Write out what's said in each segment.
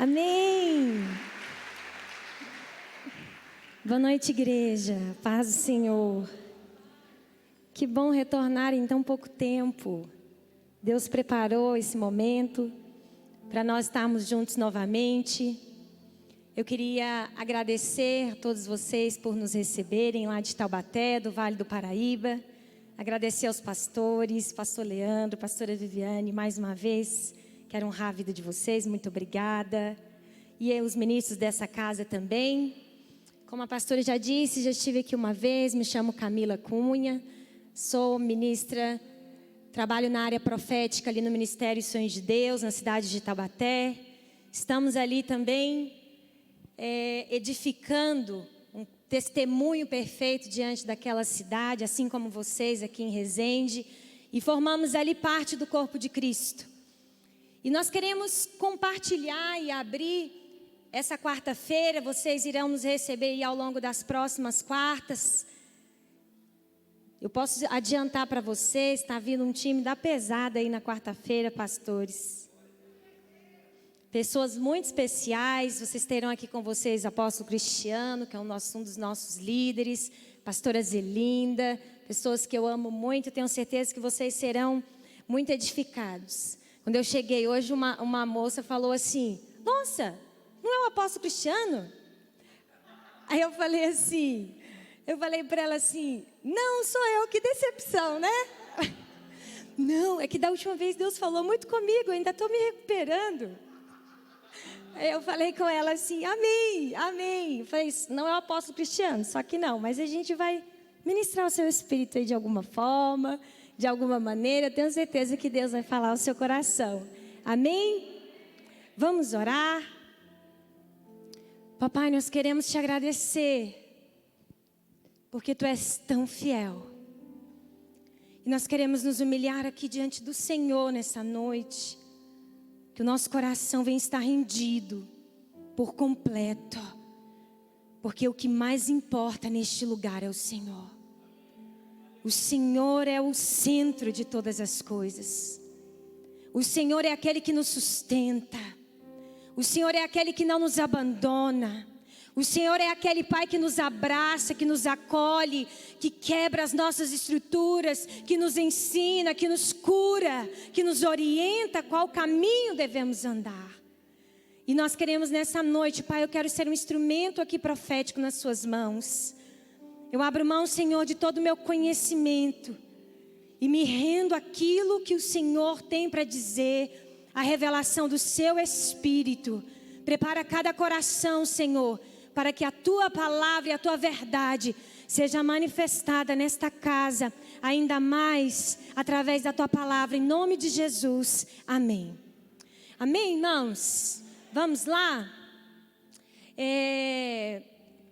Amém. Boa noite, igreja. Paz do Senhor. Que bom retornar em tão pouco tempo. Deus preparou esse momento para nós estarmos juntos novamente. Eu queria agradecer a todos vocês por nos receberem lá de Taubaté, do Vale do Paraíba. Agradecer aos pastores, pastor Leandro, pastora Viviane, mais uma vez. Quero honrar a vida de vocês, muito obrigada. E os ministros dessa casa também. Como a pastora já disse, já estive aqui uma vez, me chamo Camila Cunha. Sou ministra, trabalho na área profética ali no Ministério Sonhos de Deus, na cidade de Taubaté. Estamos ali também edificando um testemunho perfeito diante daquela cidade, assim como vocês aqui em Resende. E formamos ali parte do corpo de Cristo. E nós queremos compartilhar e abrir essa quarta-feira. Vocês irão nos receber aí ao longo das próximas quartas. Eu posso adiantar para vocês, está vindo um time da pesada aí na quarta-feira, pastores. Pessoas muito especiais. Vocês terão aqui com vocês o apóstolo Cristiano, que é um dos nossos líderes. Pastora Zelinda. Pessoas que eu amo muito. Tenho certeza que vocês serão muito edificados. Quando eu cheguei hoje, uma moça falou assim: nossa, não é o apóstolo Cristiano? Aí eu falei assim, para ela assim: não, sou eu, que decepção, né? Não, é que da última vez Deus falou muito comigo, eu ainda estou me recuperando. Aí eu falei com ela assim: amém, amém. Eu falei: não é o apóstolo Cristiano, só que não, mas a gente vai ministrar o seu espírito aí de alguma forma, de alguma maneira. Eu tenho certeza que Deus vai falar ao seu coração. Amém? Vamos orar. Papai, nós queremos te agradecer, porque Tu és tão fiel. E nós queremos nos humilhar aqui diante do Senhor nessa noite. Que o nosso coração venha estar rendido por completo. Porque o que mais importa neste lugar é o Senhor. O Senhor é o centro de todas as coisas. O Senhor é aquele que nos sustenta. O Senhor é aquele que não nos abandona. O Senhor é aquele Pai que nos abraça, que nos acolhe, que quebra as nossas estruturas, que nos ensina, que nos cura, que nos orienta qual caminho devemos andar. E nós queremos nessa noite, Pai, eu quero ser um instrumento aqui profético nas Suas mãos. Eu abro mão, Senhor, de todo o meu conhecimento e me rendo àquilo que o Senhor tem para dizer, a revelação do Seu Espírito. Prepara cada coração, Senhor, para que a Tua palavra e a Tua verdade seja manifestada nesta casa, ainda mais através da Tua palavra, em nome de Jesus. Amém. Amém, irmãos? Vamos lá?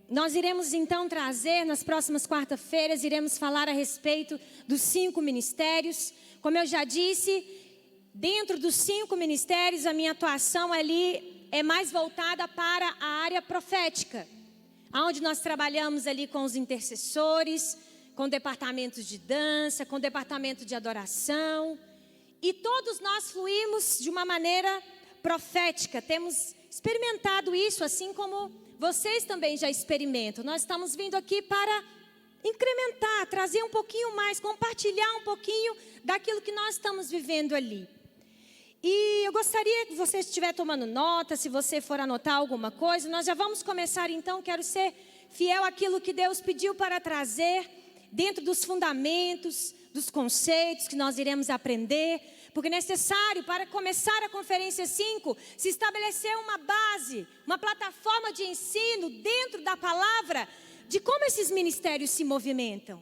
Nós iremos então trazer, nas próximas quarta-feiras, iremos falar a respeito dos 5 ministérios. Como eu já disse, dentro dos 5 ministérios, a minha atuação ali é mais voltada para a área profética, onde nós trabalhamos ali com os intercessores, com departamentos de dança, com departamento de adoração. E todos nós fluímos de uma maneira profética. Temos experimentado isso, assim como vocês também já experimentam. Nós estamos vindo aqui para incrementar, trazer um pouquinho mais, compartilhar um pouquinho daquilo que nós estamos vivendo ali. E eu gostaria que você estiver tomando nota, se você for anotar alguma coisa, nós já vamos começar então. Quero ser fiel àquilo que Deus pediu para trazer, dentro dos fundamentos, dos conceitos que nós iremos aprender, porque é necessário, para começar a conferência 5, se estabelecer uma base, uma plataforma de ensino dentro da palavra, de como esses ministérios se movimentam.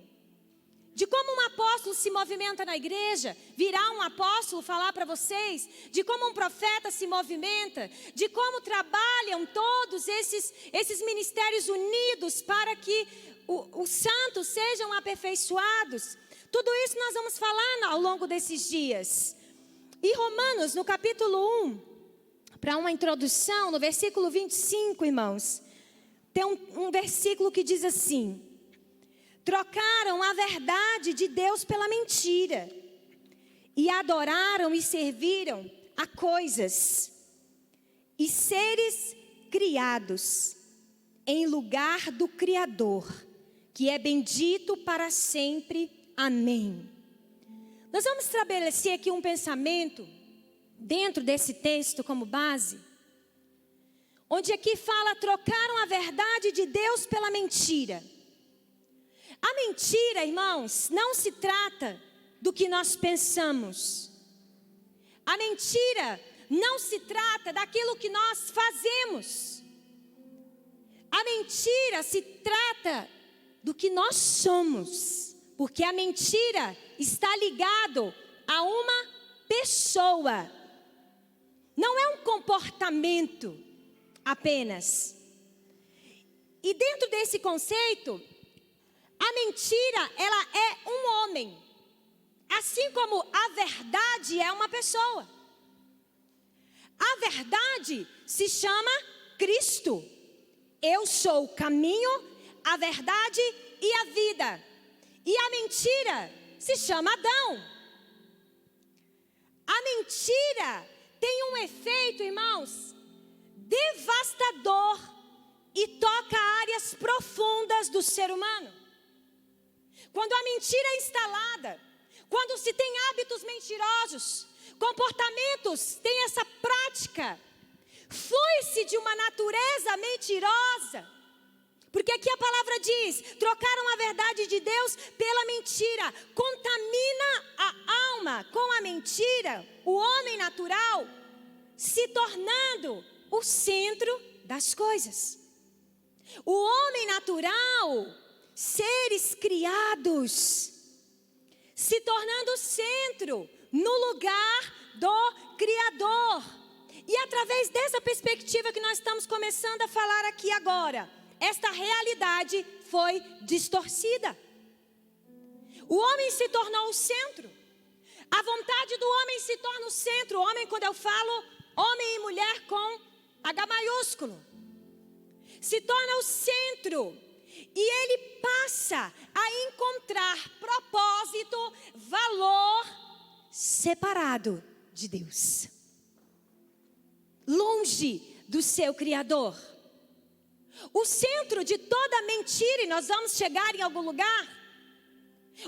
De como um apóstolo se movimenta na igreja, virá um apóstolo falar para vocês, de como um profeta se movimenta, de como trabalham todos esses ministérios unidos para que os santos sejam aperfeiçoados. Tudo isso nós vamos falar ao longo desses dias. E Romanos, no capítulo 1, para uma introdução, no versículo 25, irmãos, tem um versículo que diz assim: trocaram a verdade de Deus pela mentira, e adoraram e serviram a coisas e seres criados em lugar do Criador, que é bendito para sempre. Amém. Nós vamos estabelecer aqui um pensamento dentro desse texto como base, onde aqui fala: trocaram a verdade de Deus pela mentira. A mentira, irmãos, não se trata do que nós pensamos. A mentira não se trata daquilo que nós fazemos. A mentira se trata do que nós somos, porque a mentira está ligado a uma pessoa. Não é um comportamento apenas. E dentro desse conceito, a mentira, ela é um homem, assim como a verdade é uma pessoa. A verdade se chama Cristo. Eu sou o caminho, a verdade e a vida. E a mentira se chama Adão. A mentira tem um efeito, irmãos, devastador e toca áreas profundas do ser humano. Quando a mentira é instalada, quando se tem hábitos mentirosos, comportamentos, tem essa prática, flui-se de uma natureza mentirosa. Porque aqui a palavra diz: trocaram a verdade de Deus pela mentira. Contamina a alma com a mentira, o homem natural, se tornando o centro das coisas. O homem natural, seres criados, se tornando o centro, no lugar do Criador. E através dessa perspectiva que nós estamos começando a falar aqui agora, esta realidade foi distorcida. O homem se tornou o centro. A vontade do homem se torna o centro. Homem, quando eu falo homem e mulher com H maiúsculo, se torna o centro. E ele passa a encontrar propósito, valor separado de Deus, longe do seu Criador. O centro de toda mentira, e nós vamos chegar em algum lugar,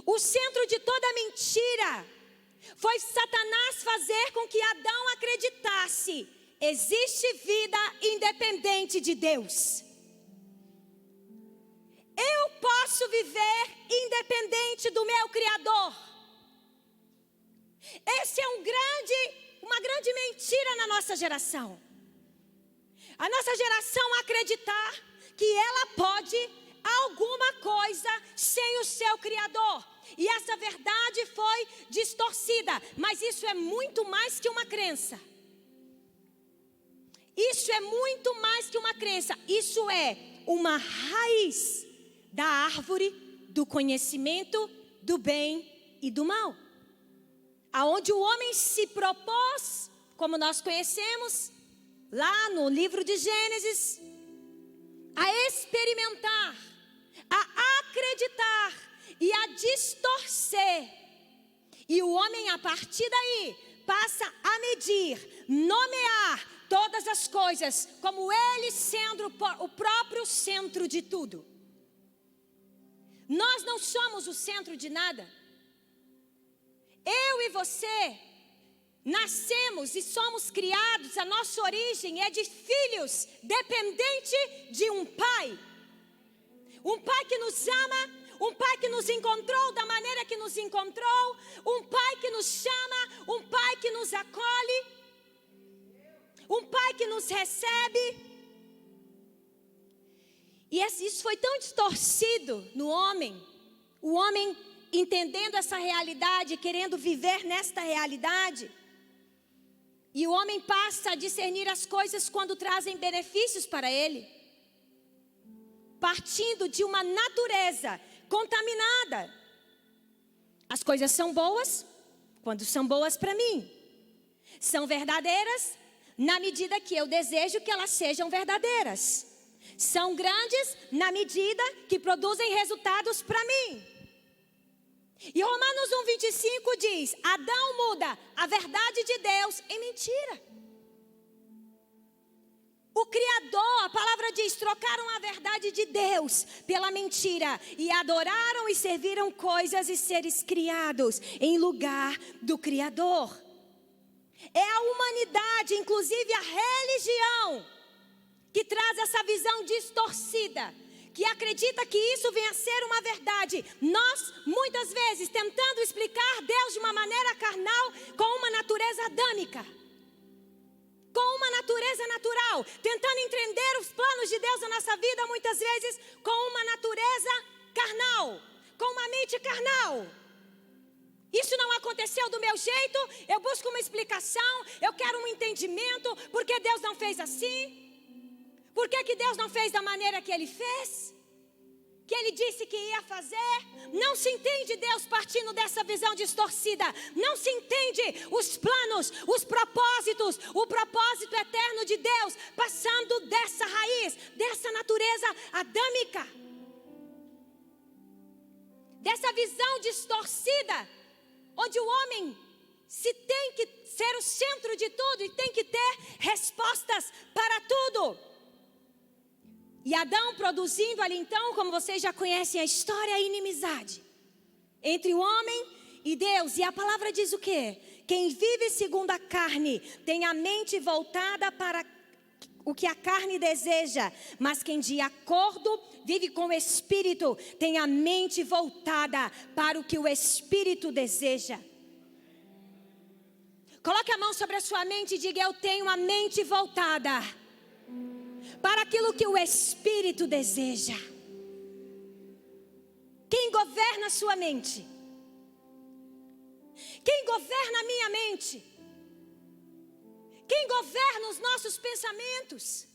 o centro de toda mentira foi Satanás fazer com que Adão acreditasse: existe vida independente de Deus. Eu posso viver independente do meu Criador. Esse é uma grande mentira na nossa geração. A nossa geração acreditar que ela pode alguma coisa sem o seu Criador. E essa verdade foi distorcida. Mas isso é muito mais que uma crença. Isso é muito mais que uma crença. Isso é uma raiz da árvore do conhecimento do bem e do mal. Aonde o homem se propôs, como nós conhecemos, lá no livro de Gênesis, a experimentar, a acreditar e a distorcer. E o homem, a partir daí, passa a medir, nomear todas as coisas como ele sendo o próprio centro de tudo. Nós não somos o centro de nada. Eu e você nascemos e somos criados, a nossa origem é de filhos, dependente de um pai. Um pai que nos ama, um pai que nos encontrou da maneira que nos encontrou, um pai que nos chama, um pai que nos acolhe, um pai que nos recebe. E isso foi tão distorcido no homem, o homem entendendo essa realidade, querendo viver nesta realidade. E o homem passa a discernir as coisas quando trazem benefícios para ele, partindo de uma natureza contaminada. As coisas são boas quando são boas para mim. São verdadeiras na medida que eu desejo que elas sejam verdadeiras. São grandes na medida que produzem resultados para mim. E Romanos 1:25 diz: Adão muda a verdade de Deus em mentira. palavra diz: trocaram a verdade de Deus pela mentira e adoraram e serviram coisas e seres criados em lugar do Criador. É a humanidade, inclusive a religião, que traz essa visão distorcida, que acredita que isso venha a ser uma verdade. Nós, muitas vezes, tentando explicar Deus de uma maneira carnal, com uma natureza adâmica, com uma natureza natural, tentando entender os planos de Deus na nossa vida, muitas vezes com uma natureza carnal, com uma mente carnal. Isso não aconteceu do meu jeito, eu busco uma explicação, eu quero um entendimento, por que Deus não fez assim? Por que Deus não fez da maneira que Ele fez? Que Ele disse que ia fazer? Não se entende Deus partindo dessa visão distorcida. Não se entende os planos, os propósitos, o propósito eterno de Deus, passando dessa raiz, dessa natureza adâmica. Dessa visão distorcida, onde o homem se tem que ser o centro de tudo e tem que ter respostas para tudo. E Adão produzindo ali então, como vocês já conhecem a história, a inimizade entre o homem e Deus. E a palavra diz o quê? Quem vive segundo a carne tem a mente voltada para o que a carne deseja, mas quem de acordo vive com o Espírito tem a mente voltada para o que o Espírito deseja. Coloque a mão sobre a sua mente e diga: eu tenho a mente voltada para aquilo que o Espírito deseja. Quem governa a sua mente? Quem governa a minha mente? Quem governa os nossos pensamentos?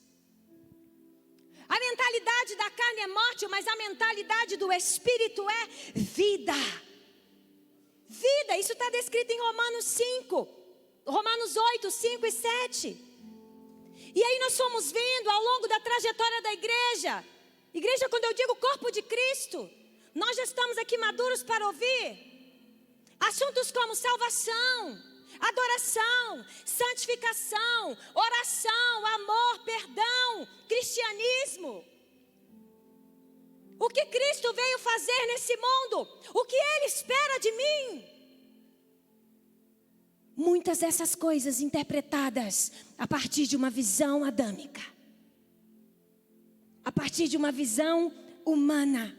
A mentalidade da carne é morte, mas a mentalidade do Espírito é vida. Vida, isso está descrito em Romanos 8, 5 e 7. E aí nós fomos vendo ao longo da trajetória da igreja, quando eu digo corpo de Cristo, nós já estamos aqui maduros para ouvir assuntos como salvação, adoração, santificação, oração, amor, perdão, cristianismo. O que Cristo veio fazer nesse mundo? O que Ele espera de mim? Muitas dessas coisas interpretadas a partir de uma visão adâmica, a partir de uma visão humana.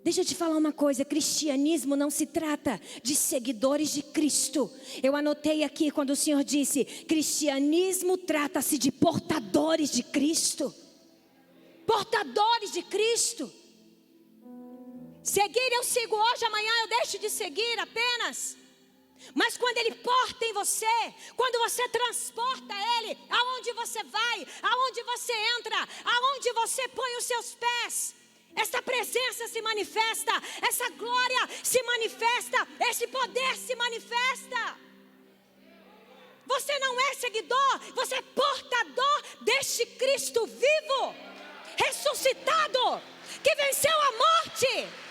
Deixa eu te falar uma coisa: cristianismo não se trata de seguidores de Cristo. Eu anotei aqui quando o Senhor disse: cristianismo trata-se de portadores de Cristo. Portadores de Cristo. Seguir eu sigo hoje, amanhã eu deixo de seguir apenas. Mas quando Ele porta em você, quando você transporta Ele, aonde você vai, aonde você entra, aonde você põe os seus pés, essa presença se manifesta, essa glória se manifesta, esse poder se manifesta. Você não é seguidor, você é portador deste Cristo vivo, ressuscitado, que venceu a morte.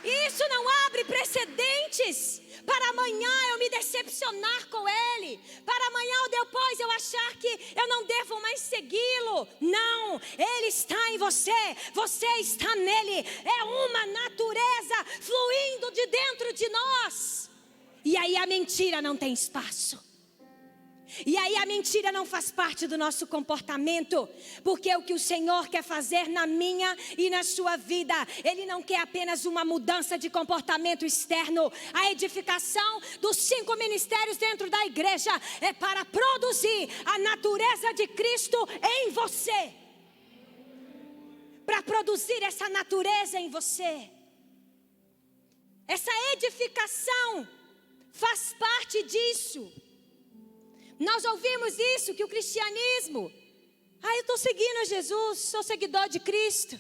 E isso não abre precedentes para amanhã eu me decepcionar com Ele, para amanhã ou depois eu achar que eu não devo mais segui-lo. Não, Ele está em você, você está nele. É uma natureza fluindo de dentro de nós. E aí a mentira não tem espaço. E aí a mentira não faz parte do nosso comportamento, porque o que o Senhor quer fazer na minha e na sua vida, Ele não quer apenas uma mudança de comportamento externo. A edificação dos 5 ministérios dentro da igreja é para produzir a natureza de Cristo em você, para produzir essa natureza em você. Essa edificação faz parte disso. Nós ouvimos isso, que o cristianismo, eu estou seguindo a Jesus, sou seguidor de Cristo,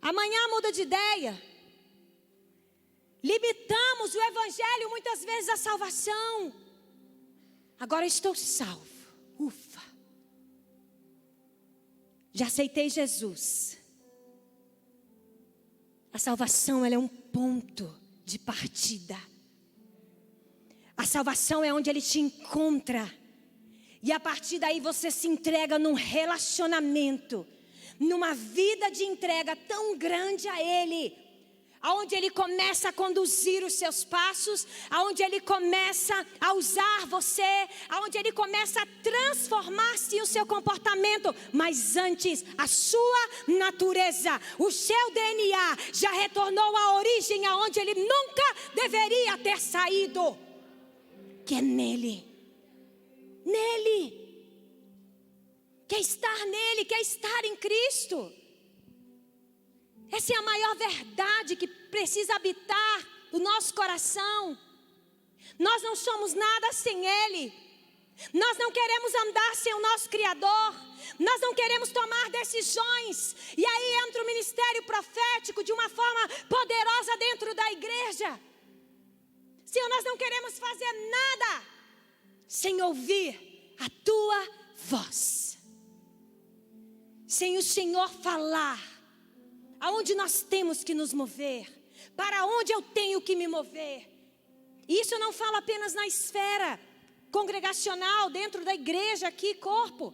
amanhã muda de ideia. Limitamos o evangelho muitas vezes à salvação. Agora estou salvo, ufa, já aceitei Jesus. A salvação, ela é um ponto de partida. A salvação é onde Ele te encontra. E a partir daí você se entrega num relacionamento, numa vida de entrega tão grande a Ele, aonde Ele começa a conduzir os seus passos, aonde Ele começa a usar você, aonde Ele começa a transformar-se o seu comportamento. Mas antes, a sua natureza, o seu DNA já retornou à origem aonde Ele nunca deveria ter saído, que é nele. Nele, quer estar nele, quer estar em Cristo. Essa é a maior verdade que precisa habitar o nosso coração. Nós não somos nada sem Ele. Nós não queremos andar sem o nosso Criador. Nós não queremos tomar decisões. E aí entra o ministério profético de uma forma poderosa dentro da igreja. Senhor, nós não queremos fazer nada sem ouvir a tua voz, sem o Senhor falar, aonde nós temos que nos mover, para onde eu tenho que me mover. E isso eu não falo apenas na esfera congregacional, dentro da igreja aqui, corpo,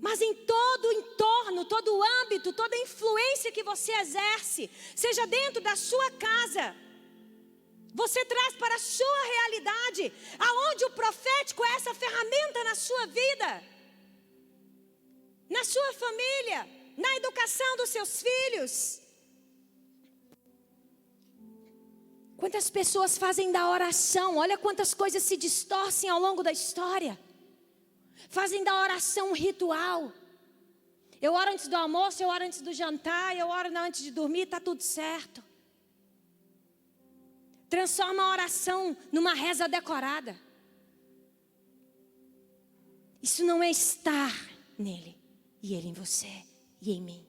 mas em todo o entorno, todo o âmbito, toda a influência que você exerce, seja dentro da sua casa, você traz para a sua realidade, aonde o profético é essa ferramenta na sua vida, na sua família, na educação dos seus filhos. Quantas pessoas fazem da oração, olha quantas coisas se distorcem ao longo da história. Fazem da oração um ritual. Eu oro antes do almoço, eu oro antes do jantar, eu oro antes de dormir, está tudo certo. Transforma a oração numa reza decorada. Isso não é estar nele e ele em você e em mim.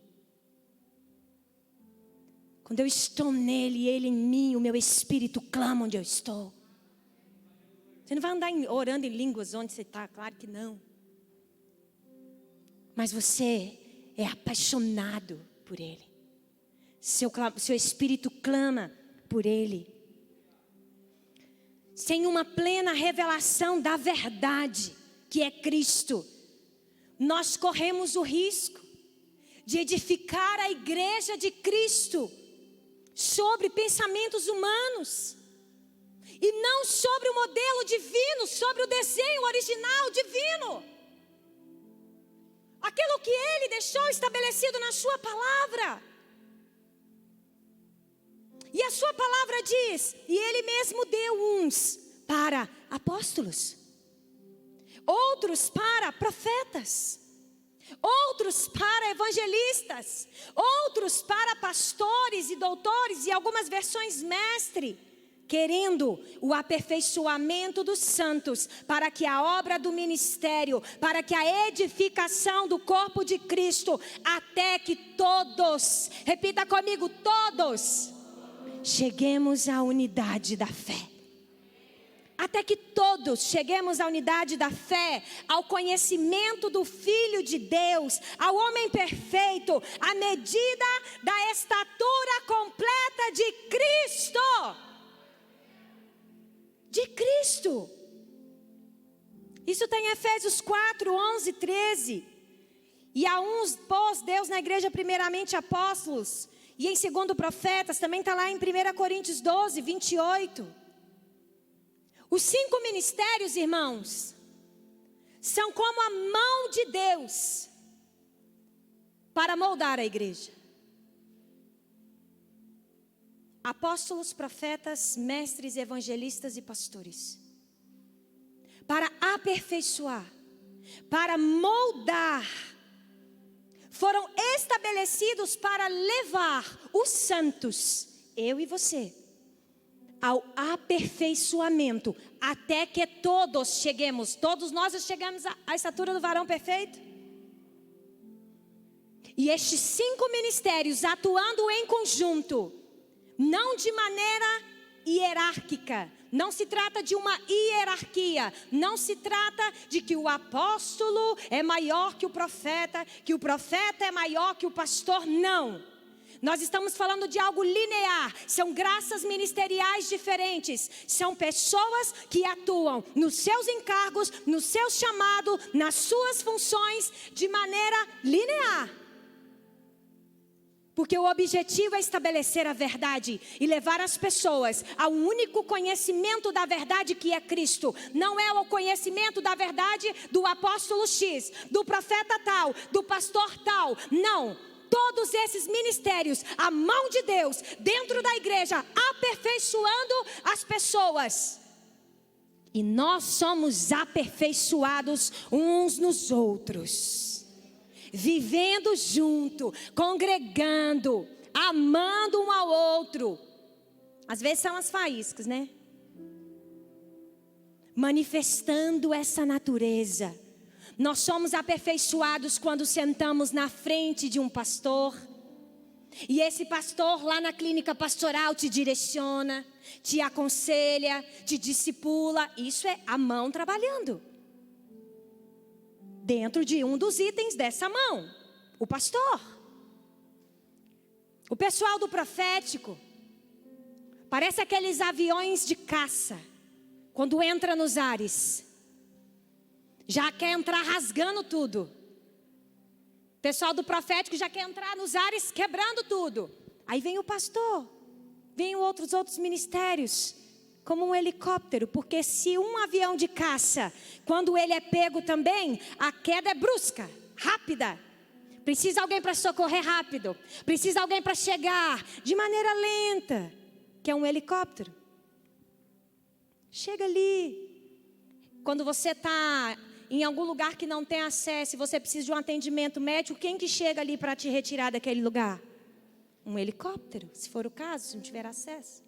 Quando eu estou nele e ele em mim, o meu espírito clama onde eu estou. Você não vai andar orando em línguas onde você está, claro que não. Mas você é apaixonado por ele. Seu espírito clama por ele. Sem uma plena revelação da verdade, que é Cristo, nós corremos o risco de edificar a igreja de Cristo sobre pensamentos humanos, e não sobre o modelo divino, sobre o desenho original divino. Aquilo que Ele deixou estabelecido na sua palavra. E a sua palavra diz, e Ele mesmo deu uns para apóstolos, outros para profetas, outros para evangelistas, outros para pastores e doutores, e algumas versões mestre, querendo o aperfeiçoamento dos santos, para que a obra do ministério, para que a edificação do corpo de Cristo, até que todos, repita comigo, todos, cheguemos à unidade da fé. Até que todos cheguemos à unidade da fé, ao conhecimento do Filho de Deus, ao homem perfeito, à medida da estatura completa de Cristo. De Cristo. Isso está em Efésios 4, 11, 13. E a uns pôs Deus na igreja primeiramente apóstolos, e em segundo profetas, também está lá em 1 Coríntios 12, 28. Os 5 ministérios, irmãos, são como a mão de Deus para moldar a igreja. Apóstolos, profetas, mestres, evangelistas e pastores. Para aperfeiçoar, para moldar, foram estabelecidos para levar os santos, eu e você, ao aperfeiçoamento, até que todos cheguemos, todos nós chegamos à estatura do varão perfeito. E estes 5 ministérios atuando em conjunto, não de maneira hierárquica, não se trata de uma hierarquia, não se trata de que o apóstolo é maior que o profeta é maior que o pastor, não. Nós estamos falando de algo linear. São graças ministeriais diferentes. São pessoas que atuam nos seus encargos, no seu chamado, nas suas funções de maneira linear. Porque o objetivo é estabelecer a verdade e levar as pessoas ao único conhecimento da verdade que é Cristo. Não é o conhecimento da verdade do apóstolo X, do profeta tal, do pastor tal. Não. Todos esses ministérios, a mão de Deus dentro da igreja, aperfeiçoando as pessoas. E nós somos aperfeiçoados uns nos outros, vivendo junto, congregando, amando um ao outro. Às vezes são as faíscas, né? Manifestando essa natureza. Nós somos aperfeiçoados quando sentamos na frente de um pastor. E esse pastor lá na clínica pastoral te direciona, te aconselha, te discipula. Isso é a mão trabalhando. Dentro de um dos itens dessa mão, o pastor. O pessoal do profético parece aqueles aviões de caça. Quando entra nos ares, já quer entrar rasgando tudo. O pessoal do profético já quer entrar nos ares quebrando tudo. Aí vem o pastor, vem outros ministérios, como um helicóptero. Porque se um avião de caça, quando ele é pego também, a queda é brusca, rápida. Precisa alguém para socorrer rápido. Precisa alguém para chegar de maneira lenta, que é um helicóptero. Chega ali. Quando você está em algum lugar que não tem acesso, e você precisa de um atendimento médico, quem que chega ali para te retirar daquele lugar? Um helicóptero, se for o caso, se não tiver acesso.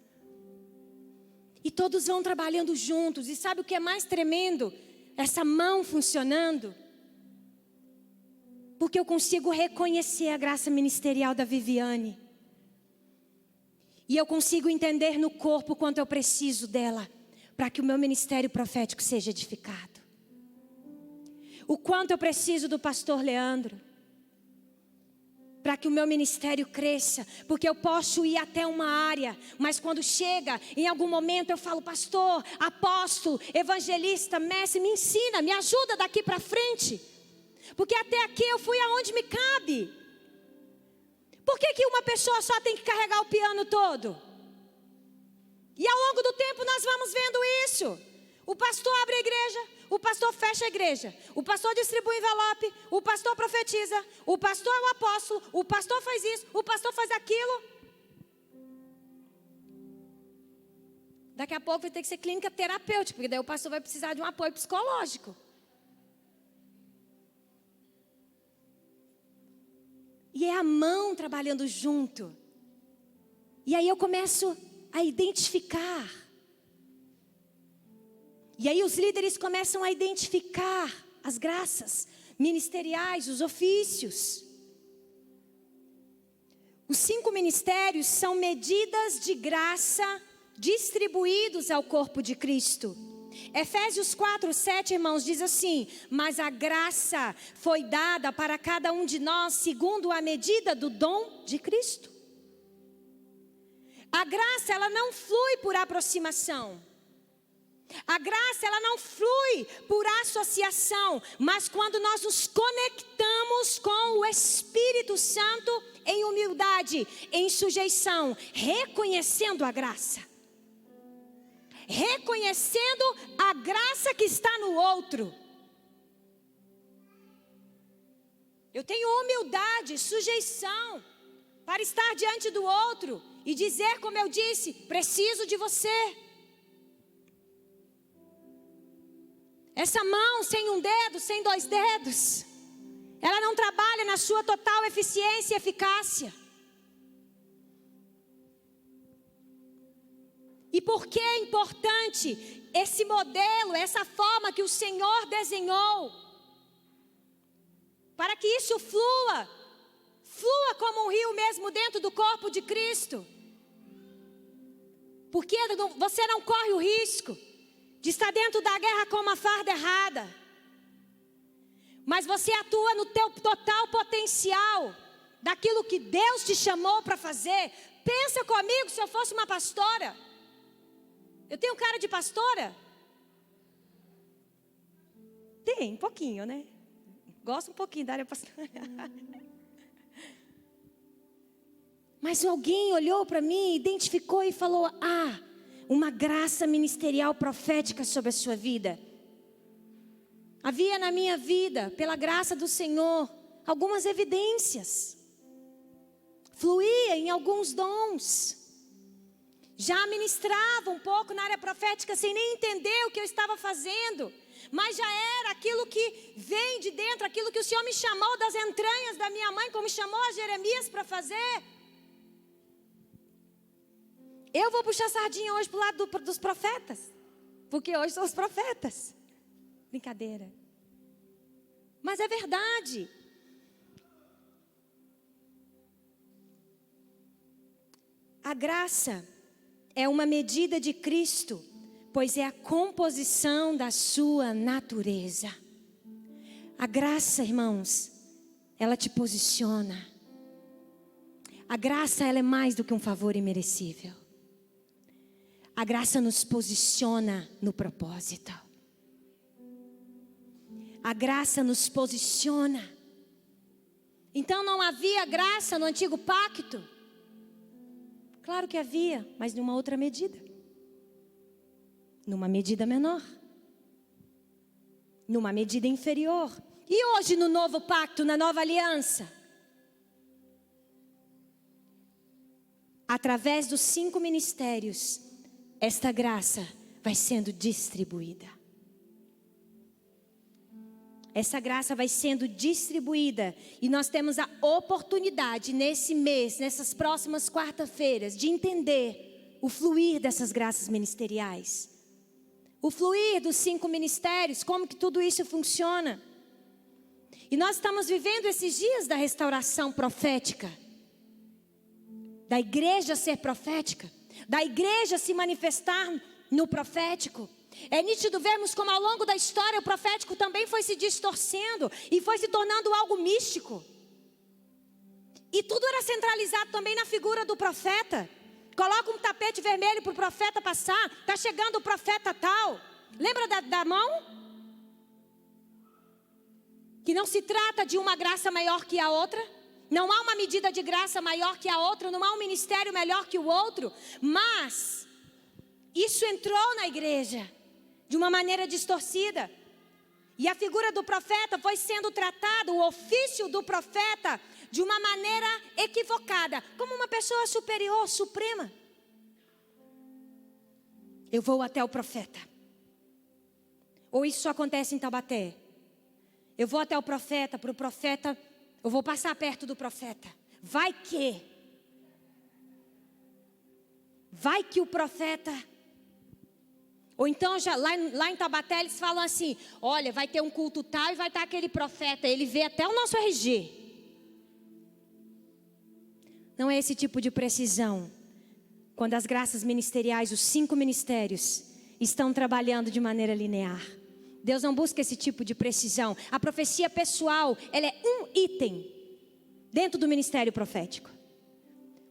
E todos vão trabalhando juntos. E sabe o que é mais tremendo? Essa mão funcionando. Porque eu consigo reconhecer a graça ministerial da Viviane. E eu consigo entender no corpo quanto eu preciso dela, para que o meu ministério profético seja edificado. O quanto eu preciso do pastor Leandro, para que o meu ministério cresça. Porque eu posso ir até uma área, mas quando chega, em algum momento eu falo: pastor, apóstolo, evangelista, mestre, me ensina, me ajuda daqui para frente. Porque até aqui eu fui aonde me cabe. Por que uma pessoa só tem que carregar o piano todo? E ao longo do tempo nós vamos vendo isso. O pastor abre a igreja, o pastor fecha a igreja, o pastor distribui envelope, o pastor profetiza, o pastor é o apóstolo, o pastor faz isso, o pastor faz aquilo. Daqui a pouco vai ter que ser clínica terapêutica, porque daí o pastor vai precisar de um apoio psicológico. E é a mão trabalhando junto. E aí eu começo a identificar. E aí os líderes começam a identificar as graças ministeriais, os ofícios. Os 5 ministérios são medidas de graça distribuídos ao corpo de Cristo. Efésios 4:7, irmãos, diz assim: mas a graça foi dada para cada um de nós segundo a medida do dom de Cristo. A graça, ela não flui por aproximação. A graça, ela não flui por associação, mas quando nós nos conectamos com o Espírito Santo em humildade, em sujeição, reconhecendo a graça. Reconhecendo a graça que está no outro. Eu tenho humildade, sujeição, para estar diante do outro e dizer, como eu disse, preciso de você. Essa mão sem um dedo, sem 2 dedos, ela não trabalha na sua total eficiência e eficácia. E por que é importante esse modelo, essa forma que o Senhor desenhou? Para que isso flua como um rio mesmo dentro do corpo de Cristo. Porque você não corre o risco de estar dentro da guerra com uma farda errada. Mas você atua no teu total potencial daquilo que Deus te chamou para fazer. Pensa comigo, se eu fosse uma pastora. Eu tenho cara de pastora? Tem, um pouquinho, né? Gosto um pouquinho da área pastoral. Mas alguém olhou para mim, identificou e falou: ah, uma graça ministerial profética sobre a sua vida. Havia na minha vida, pela graça do Senhor, algumas evidências. Fluía em alguns dons. Já ministrava um pouco na área profética sem nem entender o que eu estava fazendo. Mas já era aquilo que vem de dentro, aquilo que o Senhor me chamou das entranhas da minha mãe, como chamou a Jeremias para fazer. Eu vou puxar sardinha hoje para o lado dos profetas, porque hoje são os profetas. Brincadeira. Mas é verdade. A graça é uma medida de Cristo, pois é a composição da sua natureza. A graça, irmãos, ela te posiciona. A graça, ela é mais do que um favor imerecível. A graça nos posiciona no propósito. A graça nos posiciona. Então não havia graça no antigo pacto? Claro que havia, mas numa outra medida. Numa medida menor. Numa medida inferior. E hoje no novo pacto, na nova aliança? Através dos 5 ministérios, esta graça vai sendo distribuída. Essa graça vai sendo distribuída. E nós temos a oportunidade nesse mês, nessas próximas quarta-feiras, de entender o fluir dessas graças ministeriais. O fluir dos 5 ministérios, como que tudo isso funciona. E nós estamos vivendo esses dias da restauração profética. Da igreja ser profética. Da igreja se manifestar no profético. É nítido vermos como ao longo da história o profético também foi se distorcendo e foi se tornando algo místico. E tudo era centralizado também na figura do profeta. Coloca um tapete vermelho para o profeta passar. Está chegando o profeta tal. Lembra da mão? Que não se trata de uma graça maior que a outra. Não há uma medida de graça maior que a outra. Não há um ministério melhor que o outro. Mas isso entrou na igreja de uma maneira distorcida. E a figura do profeta foi sendo tratada, o ofício do profeta, de uma maneira equivocada, como uma pessoa superior, suprema. Eu vou até o profeta. Ou isso só acontece em Taubaté? Eu vou até o profeta, para o profeta, eu vou passar perto do profeta. Vai que o profeta... Ou então, já, lá em Taubaté, eles falam assim: olha, vai ter um culto tal e vai estar aquele profeta, ele vê até o nosso RG. Não é esse tipo de precisão. Quando as graças ministeriais, os 5 ministérios, estão trabalhando de maneira linear. Deus não busca esse tipo de precisão. A profecia pessoal, ela é um item dentro do ministério profético.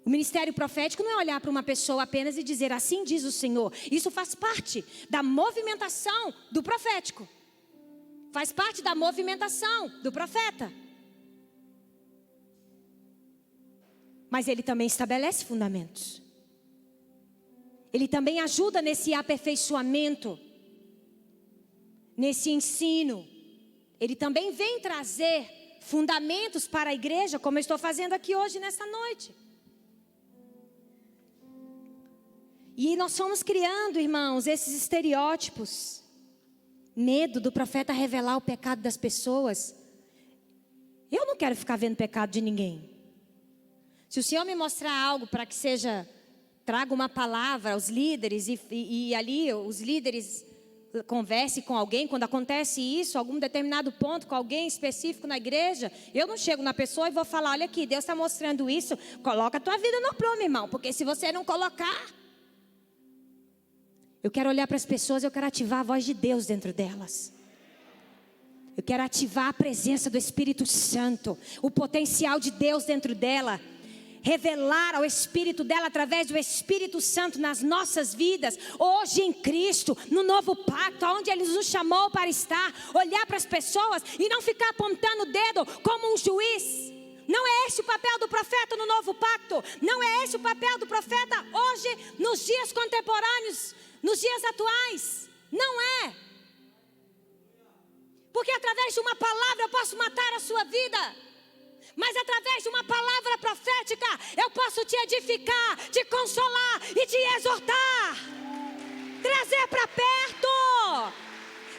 O ministério profético não é olhar para uma pessoa apenas e dizer: assim diz o Senhor. Isso faz parte da movimentação do profético. Faz parte da movimentação do profeta. Mas ele também estabelece fundamentos. Ele também ajuda nesse aperfeiçoamento, nesse ensino. Ele também vem trazer fundamentos para a igreja, como eu estou fazendo aqui hoje nessa noite. E nós fomos criando, irmãos, esses estereótipos. Medo do profeta revelar o pecado das pessoas. Eu não quero ficar vendo pecado de ninguém. Se o Senhor me mostrar algo para que seja, traga uma palavra aos líderes e ali os líderes conversem com alguém, quando acontece isso, algum determinado ponto com alguém específico na igreja, eu não chego na pessoa e vou falar: olha aqui, Deus está mostrando isso, coloca a tua vida no prumo, irmão, porque se você não colocar... Eu quero olhar para as pessoas, eu quero ativar a voz de Deus dentro delas. Eu quero ativar a presença do Espírito Santo, o potencial de Deus dentro dela. Revelar ao Espírito dela através do Espírito Santo nas nossas vidas, hoje em Cristo, no novo pacto, onde Ele nos chamou para estar, olhar para as pessoas e não ficar apontando o dedo como um juiz. Não é esse o papel do profeta no novo pacto, não é esse o papel do profeta hoje, nos dias contemporâneos, nos dias atuais, não é. Porque através de uma palavra eu posso matar a sua vida, mas através de uma palavra profética, eu posso te edificar, te consolar e te exortar. Trazer para perto,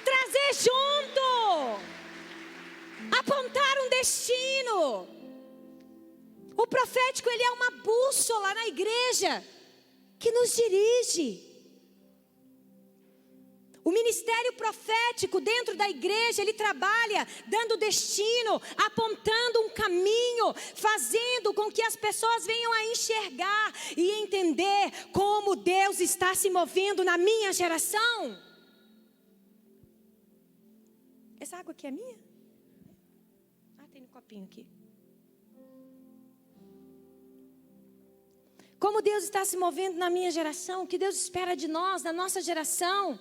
trazer junto, apontar um destino. O profético, ele é uma bússola na igreja, que nos dirige. O ministério profético dentro da igreja, ele trabalha dando destino, apontando um caminho, fazendo com que as pessoas venham a enxergar e entender como Deus está se movendo na minha geração. Essa água aqui é minha? Ah, tem no copinho aqui. Como Deus está se movendo na minha geração, o que Deus espera de nós, na nossa geração.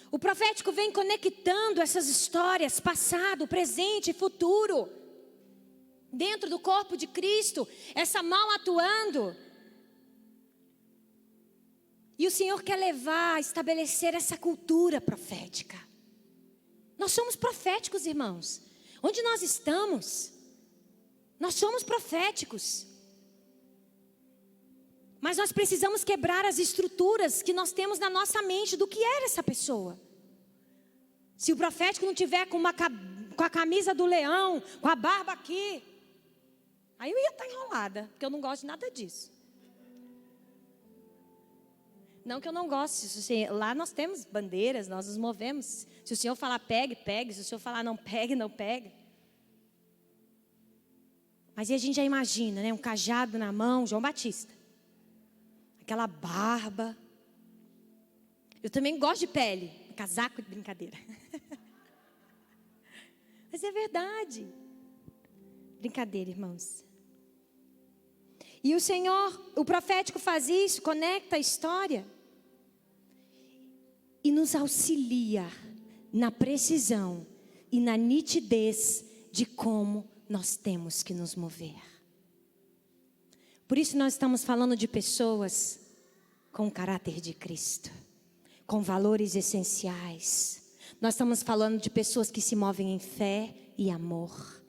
O profético vem conectando essas histórias, passado, presente e futuro, dentro do corpo de Cristo, essa mão atuando. E o Senhor quer levar, estabelecer essa cultura profética. Nós somos proféticos, irmãos. Onde nós estamos, nós somos proféticos. Mas nós precisamos quebrar as estruturas que nós temos na nossa mente do que era essa pessoa. Se o profético não tiver com a camisa do leão, com a barba aqui, aí eu ia estar enrolada, porque eu não gosto de nada disso. Não que eu não goste, lá nós temos bandeiras, nós nos movemos. Se o Senhor falar pegue, pegue. Se o Senhor falar não pegue, não pegue. Mas aí a gente já imagina, né? Um cajado na mão, João Batista. Aquela barba. Eu também gosto de pele. Casaco de brincadeira. Mas é verdade. Brincadeira, irmãos. E o Senhor, o profético faz isso, conecta a história. E nos auxilia na precisão e na nitidez de como nós temos que nos mover. Por isso nós estamos falando de pessoas com o caráter de Cristo, com valores essenciais. Nós estamos falando de pessoas que se movem em fé e amor.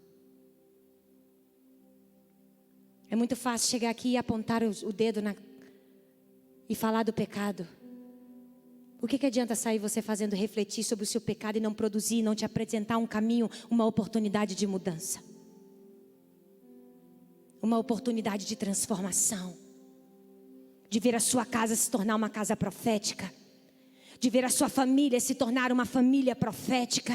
É muito fácil chegar aqui e apontar o dedo e falar do pecado. O que adianta sair você fazendo refletir sobre o seu pecado e não produzir, não te apresentar um caminho, uma oportunidade de mudança? Uma oportunidade de transformação, de ver a sua casa se tornar uma casa profética, de ver a sua família se tornar uma família profética.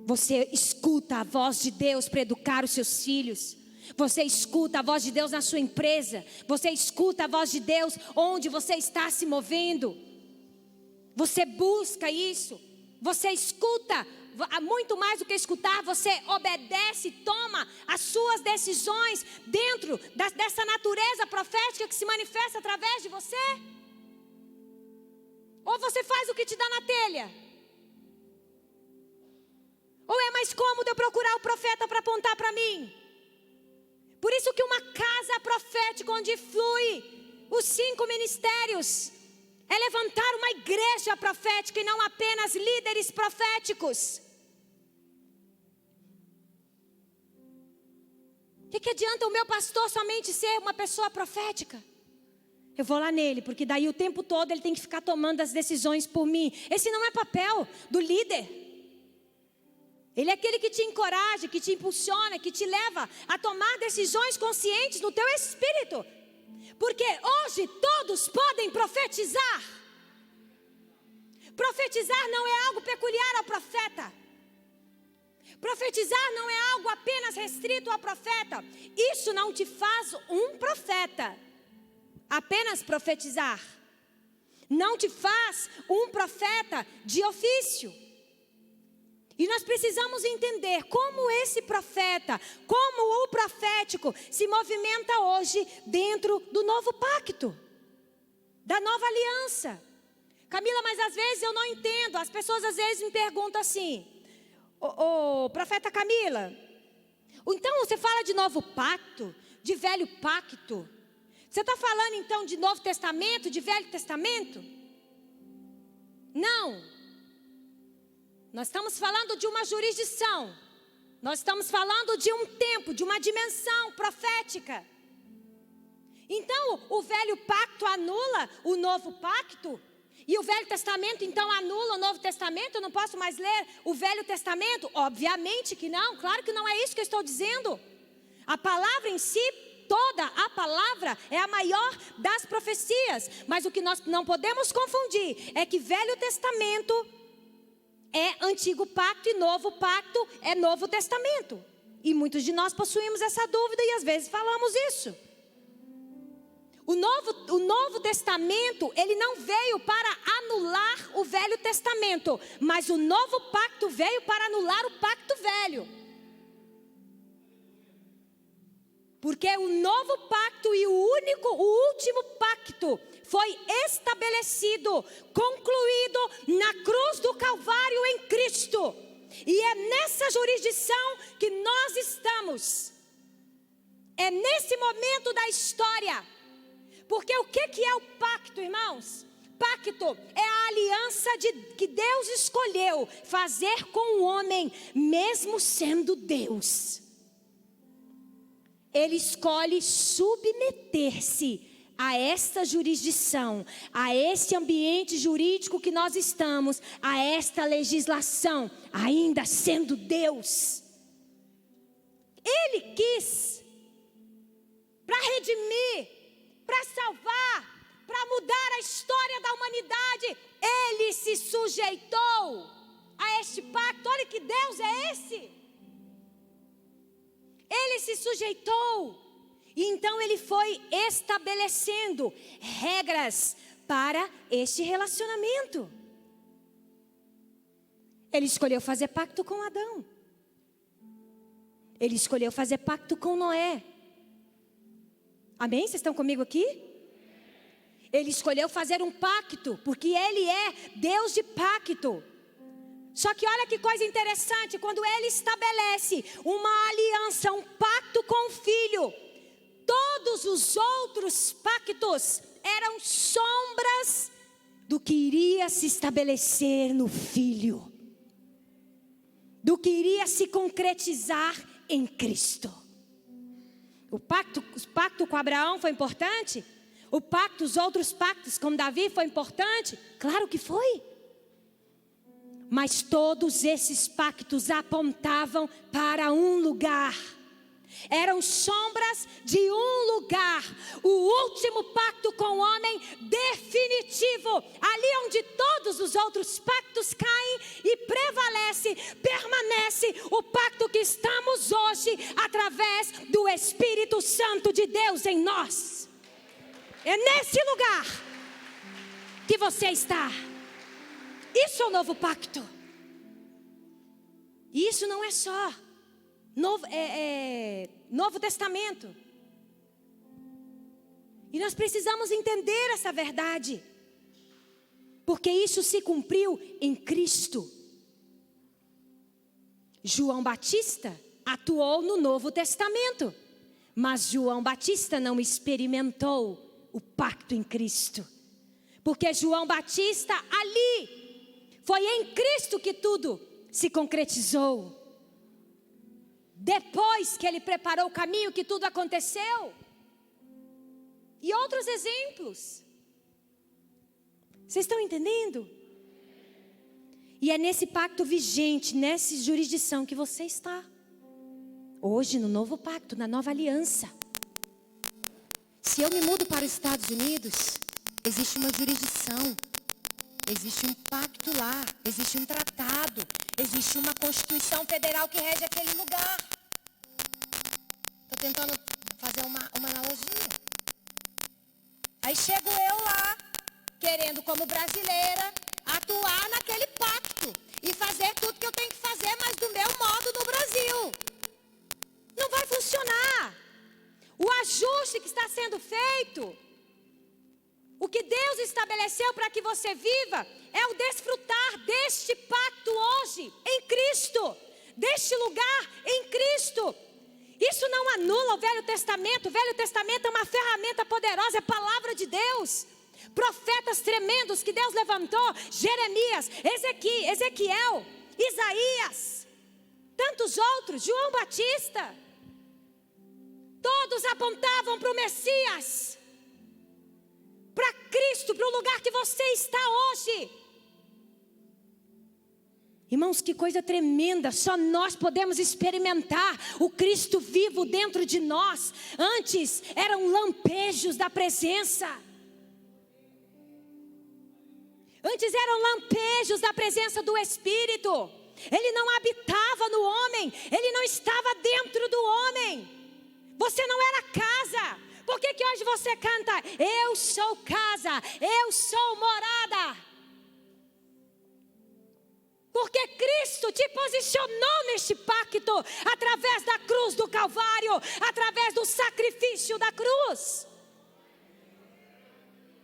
Você escuta a voz de Deus para educar os seus filhos. Você escuta a voz de Deus na sua empresa. Você escuta a voz de Deus onde você está se movendo. Você busca isso. Você escuta. Muito mais do que escutar, você obedece, toma as suas decisões dentro dessa natureza profética que se manifesta através de você? Ou você faz o que te dá na telha? Ou é mais cômodo eu procurar o profeta para apontar para mim? Por isso que uma casa profética onde flui os 5 ministérios é levantar uma igreja profética e não apenas líderes proféticos. O que adianta o meu pastor somente ser uma pessoa profética? Eu vou lá nele, porque daí o tempo todo ele tem que ficar tomando as decisões por mim. Esse não é papel do líder. Ele é aquele que te encoraja, que te impulsiona, que te leva a tomar decisões conscientes no teu espírito. Porque hoje todos podem profetizar. Profetizar não é algo peculiar ao profeta. Profetizar não é algo apenas restrito ao profeta. Isso não te faz um profeta. Apenas profetizar não te faz um profeta de ofício. E nós precisamos entender como esse profeta, como o profético se movimenta hoje dentro do novo pacto, da nova aliança. Camila, mas às vezes eu não entendo. As pessoas às vezes me perguntam assim: ô profeta Camila, então você fala de novo pacto, de velho pacto? Você está falando então de Novo Testamento, de Velho Testamento? Não. Nós estamos falando de uma jurisdição. Nós estamos falando de um tempo, de uma dimensão profética. Então, o velho pacto anula o novo pacto. E o Velho Testamento, então, anula o Novo Testamento? Eu não posso mais ler o Velho Testamento? Obviamente que não. Claro que não é isso que eu estou dizendo. A palavra em si, toda a palavra é a maior das profecias. Mas o que nós não podemos confundir é que Velho Testamento é Antigo Pacto e Novo Pacto é Novo Testamento. E muitos de nós possuímos essa dúvida e às vezes falamos isso. O Novo Testamento, ele não veio para anular o Velho Testamento, mas o Novo Pacto veio para anular o Pacto Velho. Porque o Novo Pacto e o último pacto foi estabelecido, concluído na cruz do Calvário em Cristo. E é nessa jurisdição que nós estamos. É nesse momento da história. Porque o que é o pacto, irmãos? Pacto é a aliança que Deus escolheu fazer com o homem, mesmo sendo Deus. Ele escolhe submeter-se a esta jurisdição, a esse ambiente jurídico que nós estamos, a esta legislação, ainda sendo Deus. Ele quis, para redimir, para salvar, para mudar a história da humanidade, ele se sujeitou a este pacto. Olha que Deus é esse. Ele se sujeitou. E então ele foi estabelecendo regras para este relacionamento. Ele escolheu fazer pacto com Adão. Ele escolheu fazer pacto com Noé. Amém? Vocês estão comigo aqui? Ele escolheu fazer um pacto, porque ele é Deus de pacto. Só que olha que coisa interessante, quando ele estabelece uma aliança, um pacto com o Filho, todos os outros pactos eram sombras do que iria se estabelecer no Filho, do que iria se concretizar em Cristo. O pacto com Abraão foi importante? Os outros pactos com Davi foi importante? Claro que foi. Mas todos esses pactos apontavam para um lugar. Eram sombras de um lugar. O último pacto com o homem definitivo. Ali onde todos os outros pactos caem e permanece o pacto que estamos hoje através do Espírito Santo de Deus em nós. É nesse lugar que você está. Isso é o novo pacto. E isso não é só Novo Testamento. E nós precisamos entender essa verdade, porque isso se cumpriu em Cristo. João Batista atuou no Novo Testamento, mas João Batista não experimentou o pacto em Cristo, porque João Batista ali, foi em Cristo que tudo se concretizou. Depois que ele preparou o caminho, que tudo aconteceu. E outros exemplos. Vocês estão entendendo? E é nesse pacto vigente, nessa jurisdição que você está. Hoje no novo pacto, na nova aliança. Se eu me mudo para os Estados Unidos, existe uma jurisdição. Existe um pacto lá, existe um tratado, existe uma Constituição Federal que rege aquele lugar. Estou tentando fazer uma analogia. Aí chego eu lá, querendo como brasileira, atuar naquele pacto e fazer tudo que eu tenho que fazer, está sendo feito. O que Deus estabeleceu para que você viva é o desfrutar deste pacto hoje, em Cristo, deste lugar em Cristo. Isso não anula o Velho Testamento. O Velho Testamento é uma ferramenta poderosa, é a palavra de Deus. Profetas tremendos que Deus levantou: Jeremias, Ezequiel, Isaías, tantos outros, João Batista. Todos apontavam para o Messias, para Cristo, para o lugar que você está hoje. Irmãos, que coisa tremenda, só nós podemos experimentar o Cristo vivo dentro de nós. Antes eram lampejos da presença. Antes eram lampejos da presença do Espírito. Ele não habitava no homem, ele não estava dentro do homem. Você não era casa. Por que hoje você canta: eu sou casa, eu sou morada? Porque Cristo te posicionou neste pacto, através da cruz do Calvário, através do sacrifício da cruz.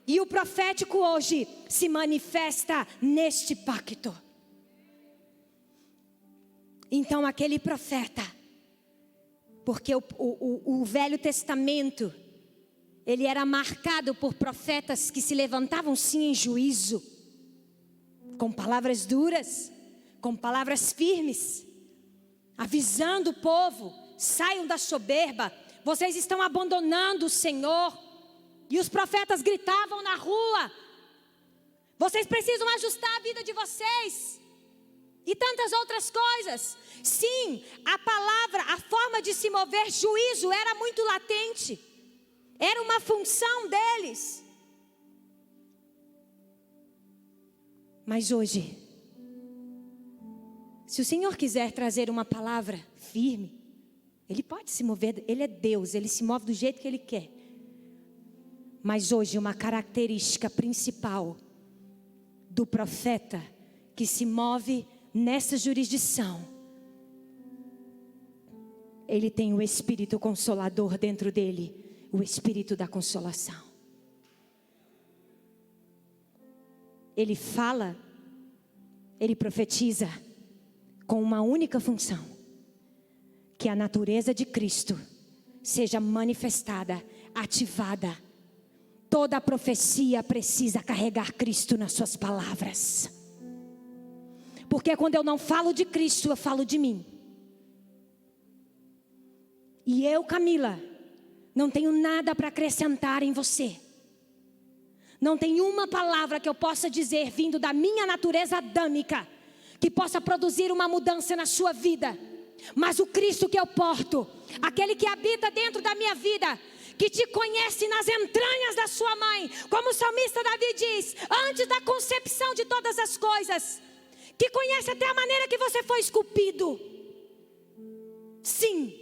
E o profético hoje se manifesta neste pacto. Então aquele profeta, porque o Velho Testamento, ele era marcado por profetas que se levantavam sim em juízo, com palavras duras, com palavras firmes, avisando o povo: saiam da soberba, vocês estão abandonando o Senhor. E os profetas gritavam na rua: vocês precisam ajustar a vida de vocês. E tantas outras coisas. Sim, a palavra, a forma de se mover, juízo, era muito latente. Era uma função deles. Mas hoje, se o Senhor quiser trazer uma palavra firme, Ele pode se mover, Ele é Deus, Ele se move do jeito que Ele quer. Mas hoje uma característica principal do profeta que se move nessa jurisdição, ele tem o Espírito Consolador dentro dele, o Espírito da consolação. Ele fala, ele profetiza com uma única função: que a natureza de Cristo seja manifestada, ativada. Toda a profecia precisa carregar Cristo nas suas palavras. Porque quando eu não falo de Cristo, eu falo de mim. E eu, Camila, não tenho nada para acrescentar em você. Não tem uma palavra que eu possa dizer vindo da minha natureza adâmica que possa produzir uma mudança na sua vida. Mas o Cristo que eu porto, aquele que habita dentro da minha vida, que te conhece nas entranhas da sua mãe, como o salmista Davi diz, antes da concepção de todas as coisas, que conhece até a maneira que você foi esculpido. Sim,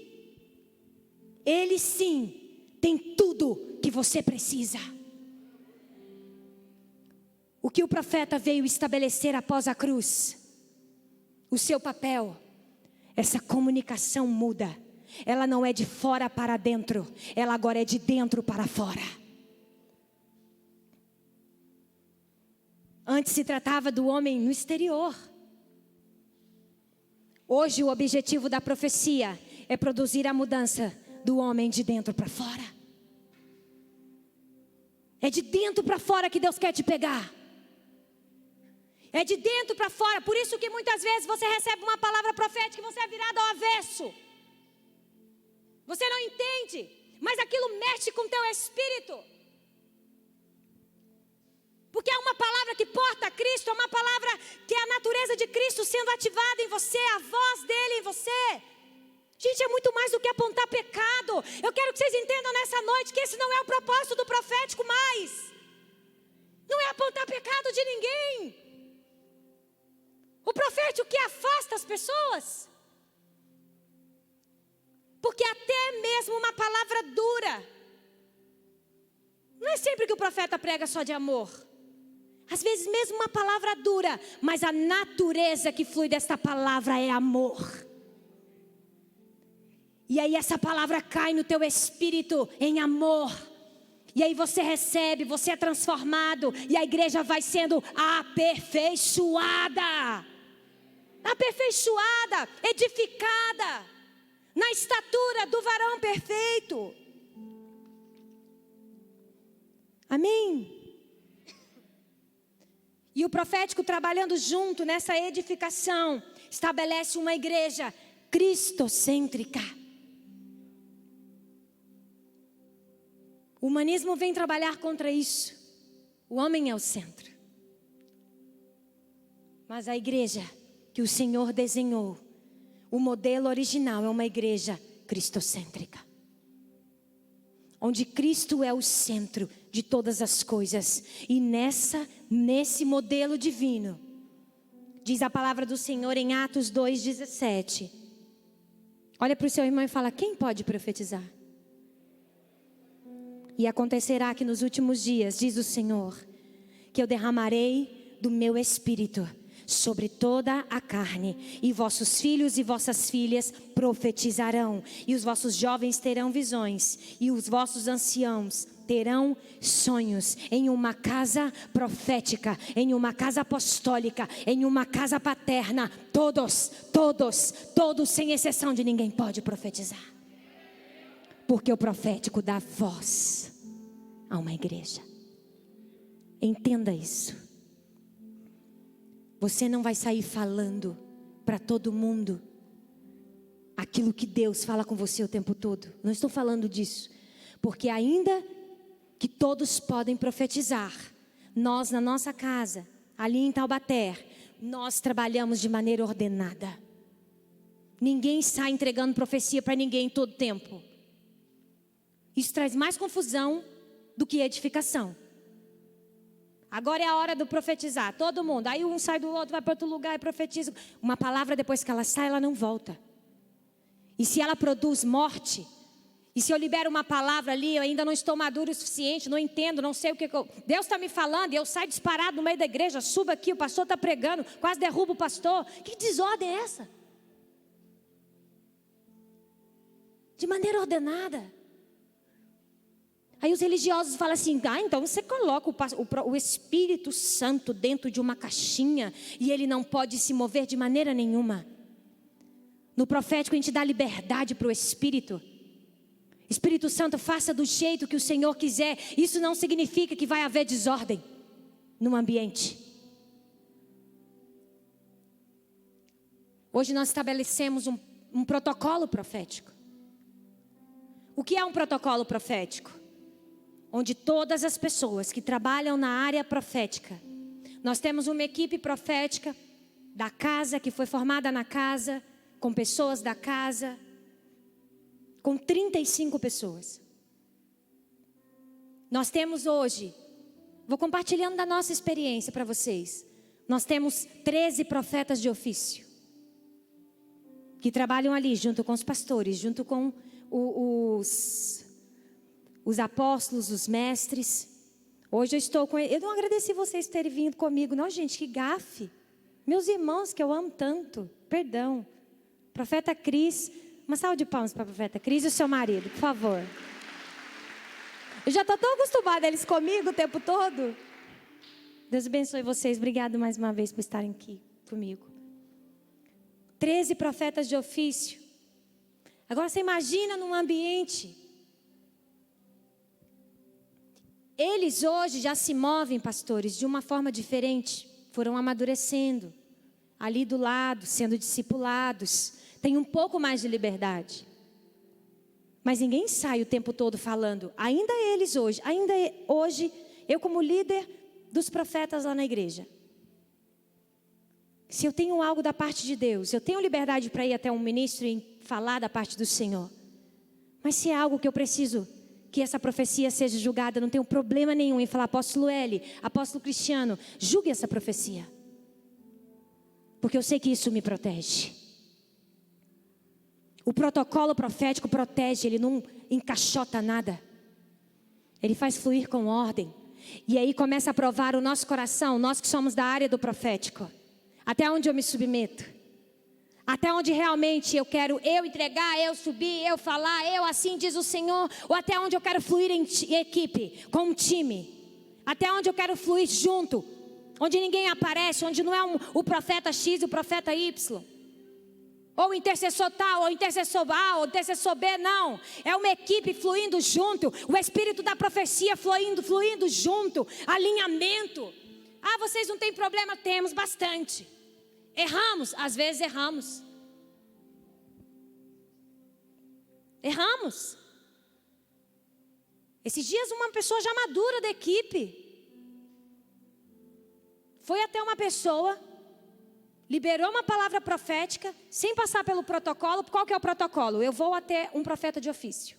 Ele sim tem tudo que você precisa. O que o profeta veio estabelecer após a cruz, o seu papel, essa comunicação muda. Ela não é de fora para dentro, ela agora é de dentro para fora. Antes se tratava do homem no exterior. Hoje o objetivo da profecia é produzir a mudança do homem de dentro para fora. É de dentro para fora que Deus quer te pegar. É de dentro para fora. Por isso que muitas vezes você recebe uma palavra profética e você é virado ao avesso. Você não entende, mas aquilo mexe com o teu espírito. Porque é uma palavra que porta a Cristo, é uma palavra que é a natureza de Cristo sendo ativada em você, a voz dele em você. Gente, é muito mais do que apontar pecado. Eu quero que vocês entendam nessa noite que esse não é o propósito do profético mais. Não é apontar pecado de ninguém. O profético que afasta as pessoas. Porque até mesmo uma palavra dura, não é sempre que o profeta prega só de amor. Às vezes mesmo uma palavra dura, mas a natureza que flui desta palavra é amor. E aí essa palavra cai no teu espírito em amor. E aí você recebe, você é transformado. E a igreja vai sendo aperfeiçoada. Aperfeiçoada, edificada na estatura do varão perfeito. Amém? E o profético, trabalhando junto nessa edificação, estabelece uma igreja cristocêntrica. O humanismo vem trabalhar contra isso. O homem é o centro. Mas a igreja que o Senhor desenhou, o modelo original é uma igreja cristocêntrica. Onde Cristo é o centro de todas as coisas. E nesse modelo divino, diz a palavra do Senhor em Atos 2,17. Olha para o seu irmão e fala: quem pode profetizar? E acontecerá que nos últimos dias, diz o Senhor, que eu derramarei do meu espírito sobre toda a carne, e vossos filhos e vossas filhas profetizarão, e os vossos jovens terão visões, e os vossos anciãos terão sonhos. Em uma casa profética, em uma casa apostólica, em uma casa paterna, todos, sem exceção de ninguém pode profetizar. Porque o profético dá voz a uma igreja. Entenda isso. Você não vai sair falando para todo mundo aquilo que Deus fala com você o tempo todo. Não estou falando disso. Porque ainda que todos podem profetizar, nós na nossa casa, ali em Taubaté, nós trabalhamos de maneira ordenada. Ninguém sai entregando profecia para ninguém todo tempo. Isso traz mais confusão do que edificação. Agora é a hora do profetizar, todo mundo. Aí um sai do outro, vai para outro lugar e profetiza. Uma palavra, depois que ela sai, ela não volta. E se ela produz morte, e se eu libero uma palavra ali, eu ainda não estou maduro o suficiente, não entendo, não sei o que Deus está me falando, e eu saio disparado no meio da igreja, subo aqui, o pastor está pregando, quase derrubo o pastor. Que desordem é essa? De maneira ordenada. Aí os religiosos falam assim: então você coloca o Espírito Santo dentro de uma caixinha e ele não pode se mover de maneira nenhuma. No profético a gente dá liberdade para o Espírito. Espírito Santo, faça do jeito que o Senhor quiser. Isso não significa que vai haver desordem no ambiente. Hoje nós estabelecemos um protocolo profético. O que é um protocolo profético? Onde todas as pessoas que trabalham na área profética, nós temos uma equipe profética da casa, que foi formada na casa, com pessoas da casa, com 35 pessoas. Nós temos hoje, vou compartilhando da nossa experiência para vocês, nós temos 13 profetas de ofício, que trabalham ali junto com os pastores, junto com os apóstolos, os mestres. Hoje eu estou com ele. Eu não agradeci vocês terem vindo comigo, não, gente, que gafe. Meus irmãos que eu amo tanto, perdão. Profeta Cris, uma salva de palmas para a profeta Cris e o seu marido, por favor. Eu já estou tão acostumada a eles comigo o tempo todo. Deus abençoe vocês, obrigado mais uma vez por estarem aqui comigo. 13 profetas de ofício. Agora você imagina num ambiente. Eles hoje já se movem, pastores, de uma forma diferente. Foram amadurecendo. Ali do lado, sendo discipulados. Tem um pouco mais de liberdade. Mas ninguém sai o tempo todo falando. Ainda hoje, eu como líder dos profetas lá na igreja. Se eu tenho algo da parte de Deus, eu tenho liberdade para ir até um ministro e falar da parte do Senhor. Mas se é algo que eu preciso que essa profecia seja julgada, não tenho problema nenhum em falar: apóstolo Eli, apóstolo Cristiano, julgue essa profecia. Porque eu sei que isso me protege. O protocolo profético protege, ele não encaixota nada. Ele faz fluir com ordem. E aí começa a provar o nosso coração, nós que somos da área do profético. Até onde eu me submeto? Até onde realmente eu quero eu entregar, eu subir, eu falar, eu assim diz o Senhor. Ou até onde eu quero fluir em equipe, com um time. Até onde eu quero fluir junto. Onde ninguém aparece, onde não é o profeta X e o profeta Y. Ou o intercessor tal, ou o intercessor A, ou o intercessor B, não. É uma equipe fluindo junto. O espírito da profecia fluindo junto. Alinhamento. Ah, vocês não têm problema? Temos bastante. Erramos? Às vezes erramos. Erramos. Esses dias uma pessoa já madura da equipe foi até uma pessoa, liberou uma palavra profética, sem passar pelo protocolo. Qual que é o protocolo? Eu vou até um profeta de ofício.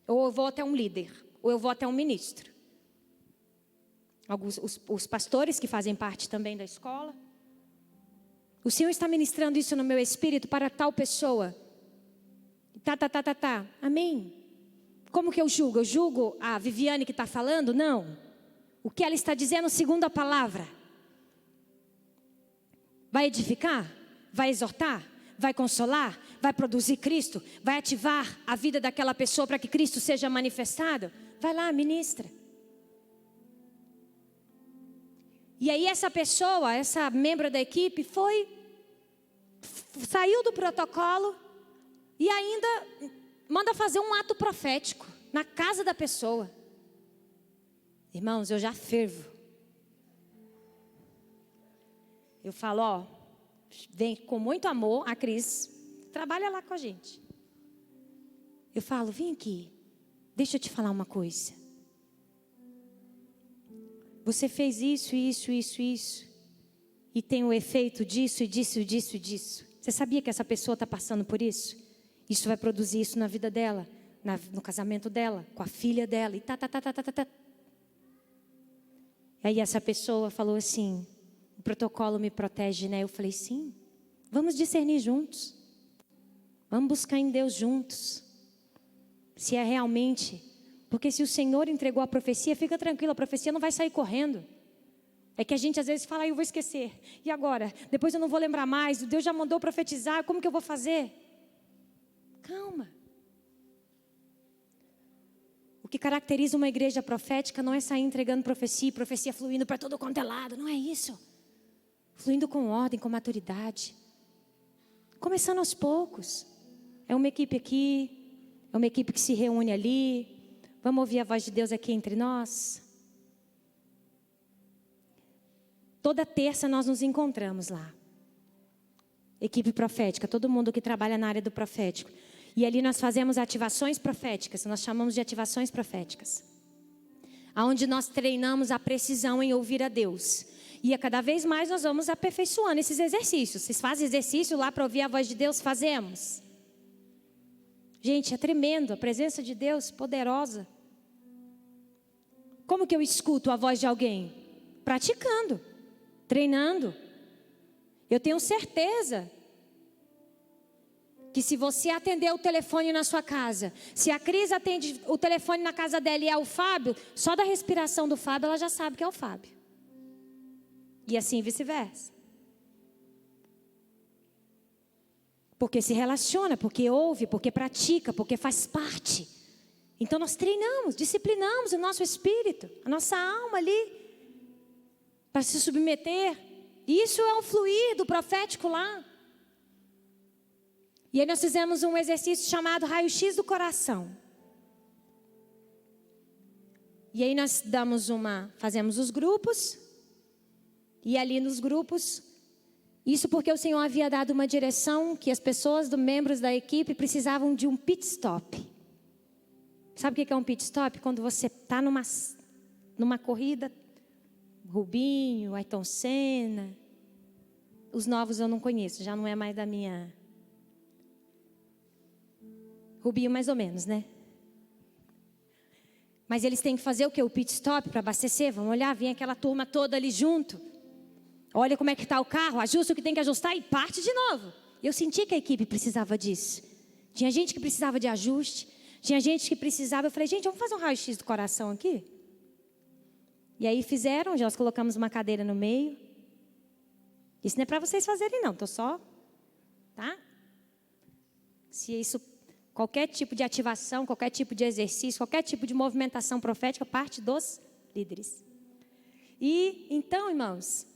Ou eu vou até um líder. Ou eu vou até um ministro. Os pastores que fazem parte também da escola. O Senhor está ministrando isso no meu espírito para tal pessoa. Tá. Amém. Como que eu julgo? Eu julgo a Viviane que está falando? Não. O que ela está dizendo segundo a palavra. Vai edificar? Vai exortar? Vai consolar? Vai produzir Cristo? Vai ativar a vida daquela pessoa para que Cristo seja manifestado? Vai lá, ministra. E aí essa pessoa, essa membro da equipe saiu do protocolo e ainda manda fazer um ato profético na casa da pessoa. Irmãos, eu já fervo. Eu falo, ó, vem com muito amor, a Cris, trabalha lá com a gente. Eu falo, vem aqui, deixa eu te falar uma coisa. Você fez isso. E tem o efeito disso. Você sabia que essa pessoa está passando por isso? Isso vai produzir isso na vida dela, no casamento dela, com a filha dela. E tá. Aí essa pessoa falou assim, o protocolo me protege, né? Eu falei, sim, vamos discernir juntos. Vamos buscar em Deus juntos. Se é realmente... Porque se o Senhor entregou a profecia, fica tranquilo, a profecia não vai sair correndo. É que a gente às vezes fala, eu vou esquecer. E agora? Depois eu não vou lembrar mais. Deus já mandou profetizar, como que eu vou fazer? Calma. O que caracteriza uma igreja profética não é sair entregando profecia, profecia fluindo para todo quanto é lado. Não é isso. Fluindo com ordem, com maturidade. Começando aos poucos. É uma equipe aqui, é uma equipe que se reúne ali. Vamos ouvir a voz de Deus aqui entre nós? Toda terça nós nos encontramos lá. Equipe profética, todo mundo que trabalha na área do profético. E ali nós fazemos ativações proféticas, nós chamamos de ativações proféticas. Onde nós treinamos a precisão em ouvir a Deus. E a cada vez mais nós vamos aperfeiçoando esses exercícios. Vocês fazem exercício lá para ouvir a voz de Deus? Fazemos. Gente, é tremendo, a presença de Deus poderosa. Como que eu escuto a voz de alguém? Praticando, treinando. Eu tenho certeza que se você atender o telefone na sua casa, se a Cris atende o telefone na casa dela e é o Fábio, só da respiração do Fábio ela já sabe que é o Fábio. E assim vice-versa. Porque se relaciona, porque ouve, porque pratica, porque faz parte. Então nós treinamos, disciplinamos o nosso espírito, a nossa alma ali, para se submeter. E isso é um fluir do profético lá. E aí nós fizemos um exercício chamado raio-x do coração. E aí nós fazemos os grupos. E ali nos grupos, isso porque o Senhor havia dado uma direção que as pessoas, membros da equipe, precisavam de um pit stop. Sabe o que é um pit stop? Quando você está numa corrida, Rubinho, Ayrton Senna, os novos eu não conheço, já não é mais da minha... Rubinho mais ou menos, né? Mas eles têm que fazer o quê? O pit stop para abastecer. Vamos olhar, vem aquela turma toda ali junto. Olha como é que está o carro, ajusta o que tem que ajustar e parte de novo. Eu senti que a equipe precisava disso. Tinha gente que precisava de ajuste. Tinha gente que precisava. Eu falei, gente, vamos fazer um raio-x do coração aqui? E aí fizeram, nós colocamos uma cadeira no meio. Isso não é para vocês fazerem não, estou só... Tá? Se isso, qualquer tipo de ativação, qualquer tipo de exercício, qualquer tipo de movimentação profética, parte dos líderes. E então, irmãos,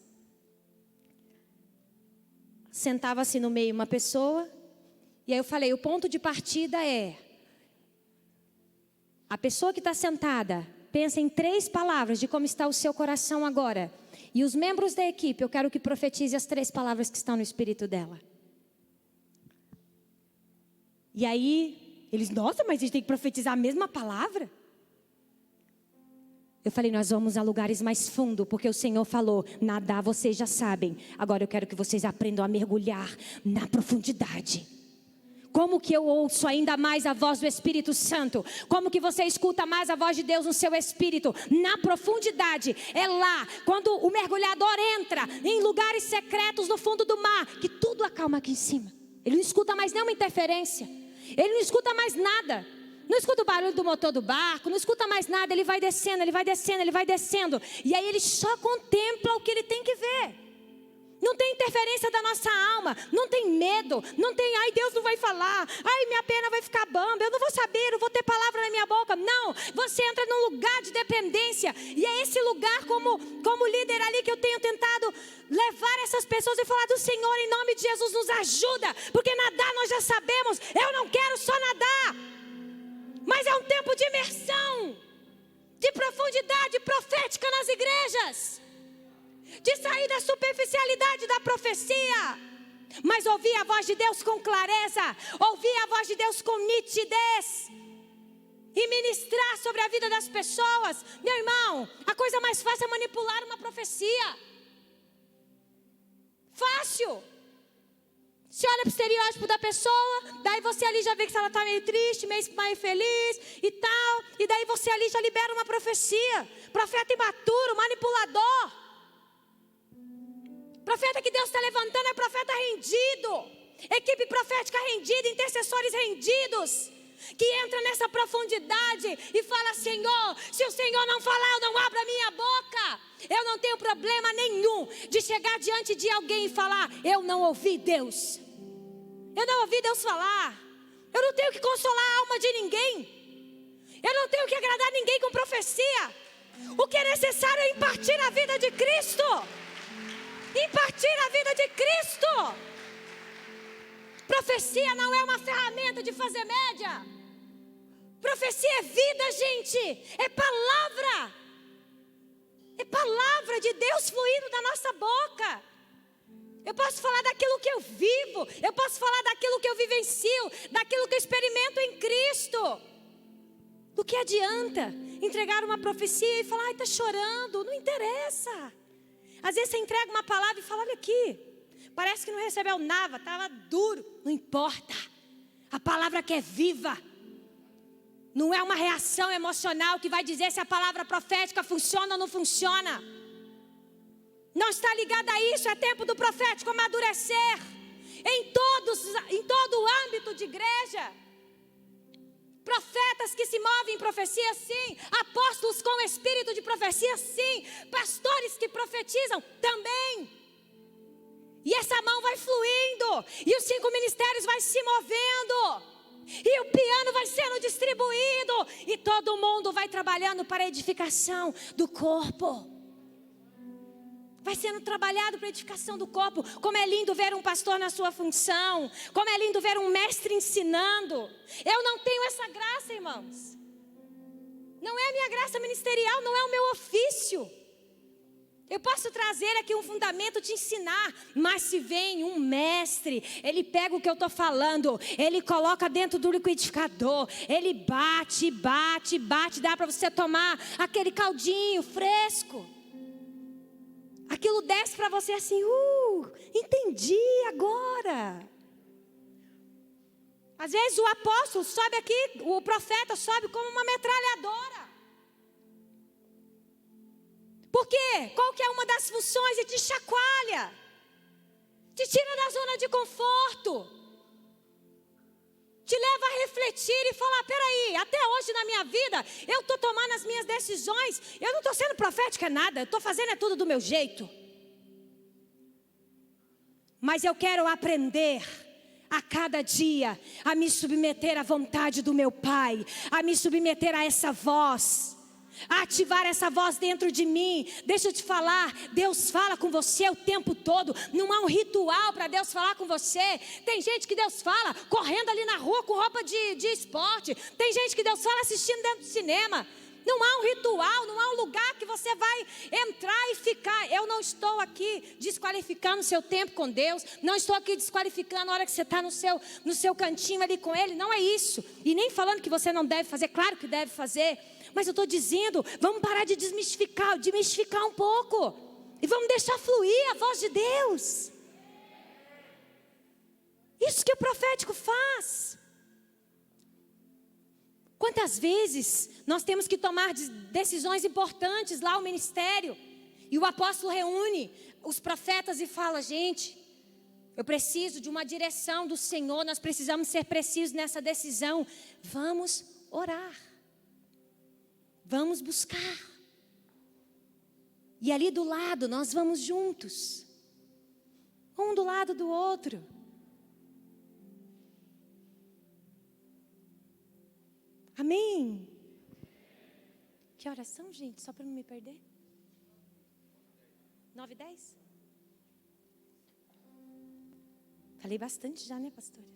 sentava-se no meio uma pessoa, e aí eu falei, o ponto de partida é, a pessoa que está sentada, pensa em 3 palavras de como está o seu coração agora. E os membros da equipe, eu quero que profetize as 3 palavras que estão no espírito dela. E aí, eles, nossa, mas a gente tem que profetizar a mesma palavra? Eu falei, nós vamos a lugares mais fundos, porque o Senhor falou, nadar vocês já sabem. Agora eu quero que vocês aprendam a mergulhar na profundidade. Como que eu ouço ainda mais a voz do Espírito Santo? Como que você escuta mais a voz de Deus no seu espírito? Na profundidade, é lá, quando o mergulhador entra em lugares secretos no fundo do mar, que tudo acalma aqui em cima. Ele não escuta mais nenhuma interferência. Ele não escuta mais nada. Não escuta o barulho do motor do barco, não escuta mais nada. Ele vai descendo, ele vai descendo, ele vai descendo. E aí ele só contempla o que ele tem que ver. Não tem interferência da nossa alma, não tem medo, não tem, ai, Deus não vai falar, ai, minha pena vai ficar bamba, eu não vou saber, não vou ter palavra na minha boca. Não, você entra num lugar de dependência, e é esse lugar como líder ali que eu tenho tentado levar essas pessoas e falar do Senhor, em nome de Jesus, nos ajuda, porque nadar nós já sabemos, eu não quero só nadar, mas é um tempo de imersão, de profundidade profética nas igrejas. De sair da superficialidade da profecia, mas ouvir a voz de Deus com clareza, ouvir a voz de Deus com nitidez e ministrar sobre a vida das pessoas. Meu irmão, a coisa mais fácil é manipular uma profecia. Fácil. Você olha para o estereótipo da pessoa, daí você ali já vê que ela está meio triste, meio infeliz e tal, e daí você ali já libera uma profecia. Profeta imaturo, manipulador. Profeta que Deus está levantando é profeta rendido. Equipe profética rendida, intercessores rendidos. Que entra nessa profundidade e fala, Senhor, se o Senhor não falar, eu não abro a minha boca. Eu não tenho problema nenhum de chegar diante de alguém e falar, eu não ouvi Deus. Eu não ouvi Deus falar. Eu não tenho que consolar a alma de ninguém. Eu não tenho que agradar ninguém com profecia. O que é necessário é impartir a vida de Cristo. Impartir a vida de Cristo. Profecia não é uma ferramenta de fazer média. Profecia é vida, gente. É palavra. É palavra de Deus fluindo da nossa boca. Eu posso falar daquilo que eu vivo. Eu posso falar daquilo que eu vivencio. Daquilo que eu experimento em Cristo. Do que adianta entregar uma profecia e falar, ai, está chorando. Não interessa. Às vezes você entrega uma palavra e fala, olha aqui, parece que não recebeu nada, estava duro. Não importa, a palavra que é viva. Não é uma reação emocional que vai dizer se a palavra profética funciona ou não funciona. Não está ligada a isso, é tempo do profético amadurecer. Em todo o âmbito de igreja. Profetas que se movem em profecia, sim. Apóstolos com espírito de profecia, sim. Pastores que profetizam, também. E essa mão vai fluindo. E os 5 ministérios vai se movendo. E o piano vai sendo distribuído. E todo mundo vai trabalhando para a edificação do corpo. Vai sendo trabalhado para a edificação do corpo. Como é lindo ver um pastor na sua função. Como é lindo ver um mestre ensinando. Eu não tenho essa graça, irmãos. Não é a minha graça ministerial, não é o meu ofício. Eu posso trazer aqui um fundamento de ensinar. Mas se vem um mestre, ele pega o que eu estou falando, ele coloca dentro do liquidificador, ele bate, dá para você tomar aquele caldinho fresco. Aquilo desce para você assim, entendi agora. Às vezes o apóstolo sobe aqui, o profeta sobe como uma metralhadora. Por quê? Qual que é uma das funções? Ele te chacoalha, te tira da zona de conforto, te leva a refletir e falar, peraí, até hoje na minha vida, eu estou tomando as minhas decisões, eu não estou sendo profética nada, eu estou fazendo tudo do meu jeito. Mas eu quero aprender a cada dia a me submeter à vontade do meu Pai, a me submeter a essa voz, a ativar essa voz dentro de mim. Deixa eu te falar, Deus fala com você o tempo todo. Não há um ritual para Deus falar com você. Tem gente que Deus fala correndo ali na rua com roupa de esporte. Tem gente que Deus fala assistindo dentro do cinema. Não há um ritual, não há um lugar que você vai entrar e ficar. Eu não estou aqui desqualificando o seu tempo com Deus. Não estou aqui desqualificando a hora que você está no seu cantinho ali com Ele. Não é isso. E nem falando que você não deve fazer. Claro que deve fazer. Mas eu estou dizendo, vamos parar de desmistificar um pouco. E vamos deixar fluir a voz de Deus. Isso que o profético faz. Quantas vezes nós temos que tomar decisões importantes lá no ministério, e o apóstolo reúne os profetas e fala: gente, eu preciso de uma direção do Senhor, nós precisamos ser precisos nessa decisão. Vamos orar, vamos buscar. E ali do lado nós vamos juntos, um do lado do outro. Amém? Que oração, gente? Só para não me perder. 9h10? Falei bastante já, né, pastora?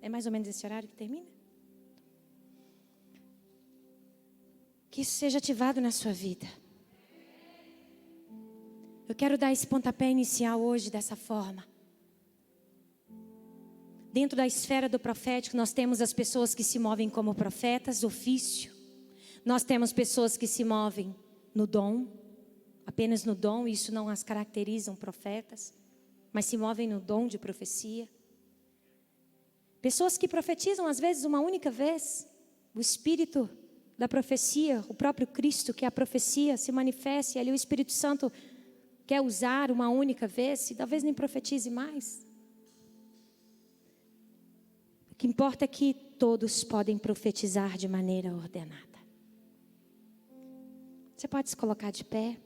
É mais ou menos esse horário que termina? Que isso seja ativado na sua vida. Eu quero dar esse pontapé inicial hoje dessa forma. Dentro da esfera do profético, nós temos as pessoas que se movem como profetas, ofício. Nós temos pessoas que se movem no dom, apenas no dom, isso não as caracterizam profetas, mas se movem no dom de profecia. Pessoas que profetizam às vezes uma única vez. O Espírito da profecia, o próprio Cristo, que é a profecia, se manifesta, e ali o Espírito Santo quer usar uma única vez, e talvez nem profetize mais. O que importa é que todos podem profetizar de maneira ordenada. Você pode se colocar de pé.